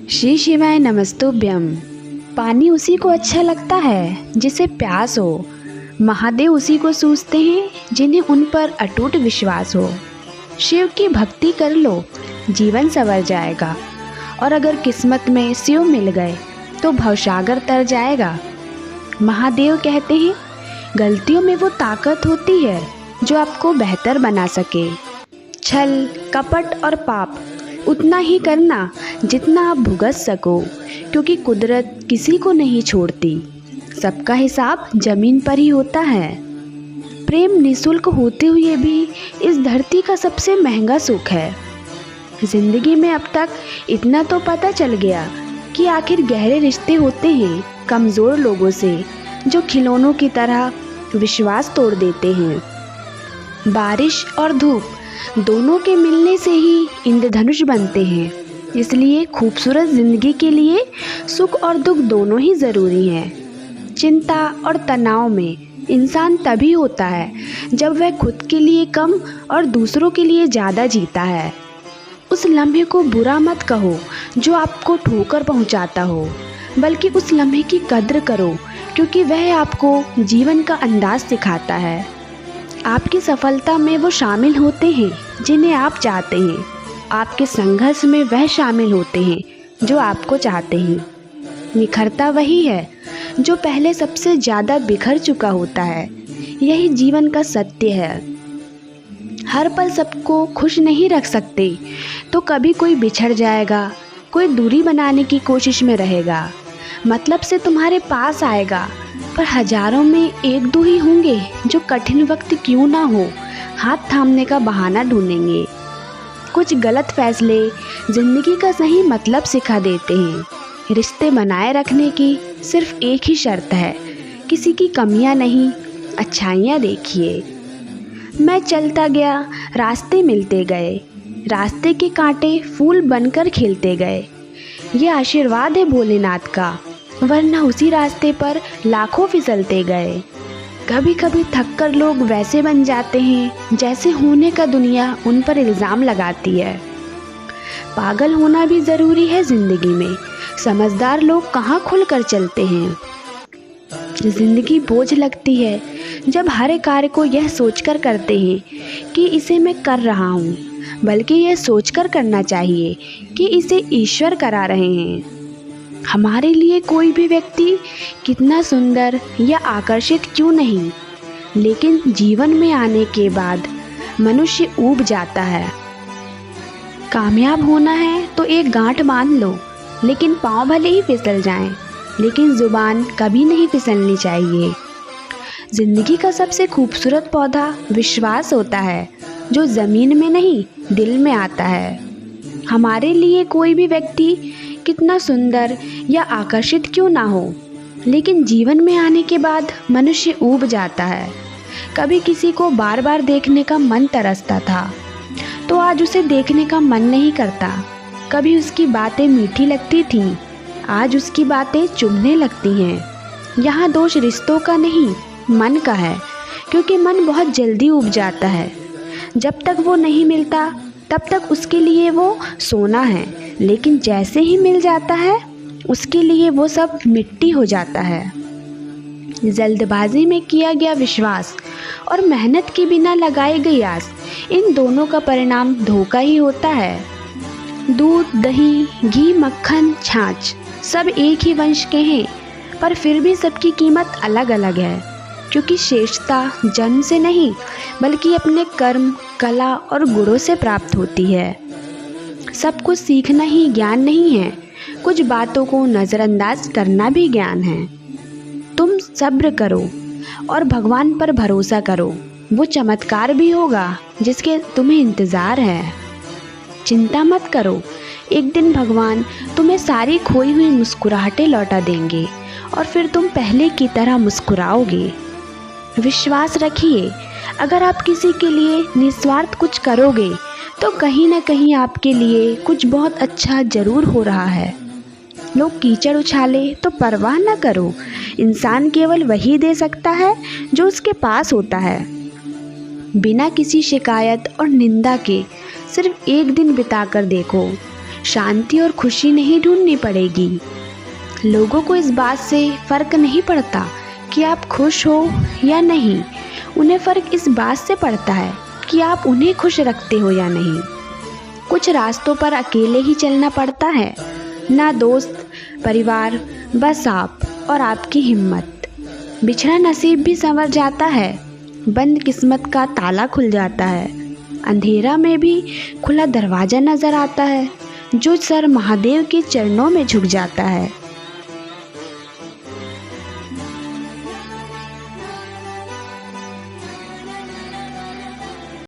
श्री शिवाय नमस्तुभ्यम। पानी उसी को अच्छा लगता है जिसे प्यास हो। महादेव उसी को सूझते हैं जिन्हें उन पर अटूट विश्वास हो। शिव की भक्ति कर लो, जीवन संवर जाएगा। और अगर किस्मत में शिव मिल गए तो भवसागर तर जाएगा। महादेव कहते हैं, गलतियों में वो ताकत होती है जो आपको बेहतर बना सके। छल, कपट और पाप उतना ही करना जितना आप भुगत सको, क्योंकि कुदरत किसी को नहीं छोड़ती। सबका हिसाब जमीन पर ही होता है। प्रेम निःशुल्क होते हुए भी इस धरती का सबसे महंगा सुख है। जिंदगी में अब तक इतना तो पता चल गया कि आखिर गहरे रिश्ते होते हैं कमज़ोर लोगों से, जो खिलौनों की तरह विश्वास तोड़ देते हैं। बारिश और धूप दोनों के मिलने से ही इंद्रधनुष बनते हैं। इसलिए खूबसूरत ज़िंदगी के लिए सुख और दुख दोनों ही ज़रूरी हैं। चिंता और तनाव में इंसान तभी होता है जब वह खुद के लिए कम और दूसरों के लिए ज़्यादा जीता है। उस लम्हे को बुरा मत कहो जो आपको ठोकर पहुंचाता हो, बल्कि उस लम्हे की कद्र करो, क्योंकि वह आपको जीवन का अंदाज़ सिखाता है। आपकी सफलता में वो शामिल होते हैं जिन्हें आप चाहते हैं। आपके संघर्ष में वह शामिल होते हैं जो आपको चाहते हैं। निखरता वही है जो पहले सबसे ज़्यादा बिखर चुका होता है। यही जीवन का सत्य है। हर पल सबको खुश नहीं रख सकते, तो कभी कोई बिछड़ जाएगा, कोई दूरी बनाने की कोशिश में रहेगा। मतलब से तुम्हारे पास आएगा, पर हजारों में एक दो ही होंगे जो कठिन वक्त क्यों ना हो हाथ थामने का बहाना ढूंढेंगे। कुछ गलत फैसले जिंदगी का सही मतलब सिखा देते हैं। रिश्ते बनाए रखने की सिर्फ एक ही शर्त है, किसी की कमियां नहीं, अच्छाइयां देखिए। मैं चलता गया, रास्ते मिलते गए, रास्ते के कांटे फूल बनकर खिलते गए। ये आशीर्वाद है भोलेनाथ का, वरना उसी रास्ते पर लाखों फिसलते गए। कभी कभी थककर लोग वैसे बन जाते हैं जैसे होने का दुनिया उन पर इल्ज़ाम लगाती है। पागल होना भी ज़रूरी है ज़िंदगी में। समझदार लोग कहाँ खुलकर चलते हैं। ज़िंदगी बोझ लगती है जब हर कार्य को यह सोचकर करते हैं कि इसे मैं कर रहा हूँ, बल्कि यह सोचकर करना चाहिए कि इसे ईश्वर करा रहे हैं। हमारे लिए कोई भी व्यक्ति कितना सुंदर या आकर्षित क्यों नहीं, लेकिन जीवन में आने के बाद मनुष्य ऊब जाता है। कामयाब होना है तो एक गांठ बांध लो, लेकिन पाँव भले ही फिसल जाएं, लेकिन ज़ुबान कभी नहीं फिसलनी चाहिए। ज़िंदगी का सबसे खूबसूरत पौधा विश्वास होता है, जो ज़मीन में नहीं दिल में आता है। हमारे लिए कोई भी व्यक्ति कितना सुंदर या आकर्षित क्यों ना हो, लेकिन जीवन में आने के बाद मनुष्य ऊब जाता है। कभी किसी को बार बार देखने का मन तरसता था, तो आज उसे देखने का मन नहीं करता। कभी उसकी बातें मीठी लगती थीं, आज उसकी बातें चुभने लगती हैं। यहाँ दोष रिश्तों का नहीं, मन का है, क्योंकि मन बहुत जल्दी ऊब जाता है। जब तक वो नहीं मिलता तब तक उसके लिए वो सोना है, लेकिन जैसे ही मिल जाता है उसके लिए वो सब मिट्टी हो जाता है। जल्दबाजी में किया गया विश्वास और मेहनत के बिना लगाई गई आस, इन दोनों का परिणाम धोखा ही होता है। दूध, दही, घी, मक्खन, छाछ सब एक ही वंश के हैं, पर फिर भी सबकी कीमत अलग अलग है, क्योंकि श्रेष्ठता जन्म से नहीं बल्कि अपने कर्म, कला और गुणों से प्राप्त होती है। सब कुछ सीखना ही ज्ञान नहीं है, कुछ बातों को नज़रअंदाज करना भी ज्ञान है। तुम सब्र करो और भगवान पर भरोसा करो, वो चमत्कार भी होगा जिसके तुम्हें इंतज़ार है। चिंता मत करो, एक दिन भगवान तुम्हें सारी खोई हुई मुस्कुराहटें लौटा देंगे और फिर तुम पहले की तरह मुस्कुराओगे। विश्वास रखिए, अगर आप किसी के लिए निस्वार्थ कुछ करोगे तो कहीं ना कहीं आपके लिए कुछ बहुत अच्छा ज़रूर हो रहा है। लोग कीचड़ उछाले तो परवाह न करो, इंसान केवल वही दे सकता है जो उसके पास होता है। बिना किसी शिकायत और निंदा के सिर्फ एक दिन बिताकर देखो, शांति और खुशी नहीं ढूंढनी पड़ेगी। लोगों को इस बात से फ़र्क नहीं पड़ता कि आप खुश हो या नहीं, उन्हें फ़र्क इस बात से पड़ता है कि आप उन्हें खुश रखते हो या नहीं। कुछ रास्तों पर अकेले ही चलना पड़ता है, ना दोस्त परिवार, बस आप और आपकी हिम्मत। बिछड़ा नसीब भी संवर जाता है, बंद किस्मत का ताला खुल जाता है। अंधेरा में भी खुला दरवाज़ा नज़र आता है, जो सर महादेव के चरणों में झुक जाता है।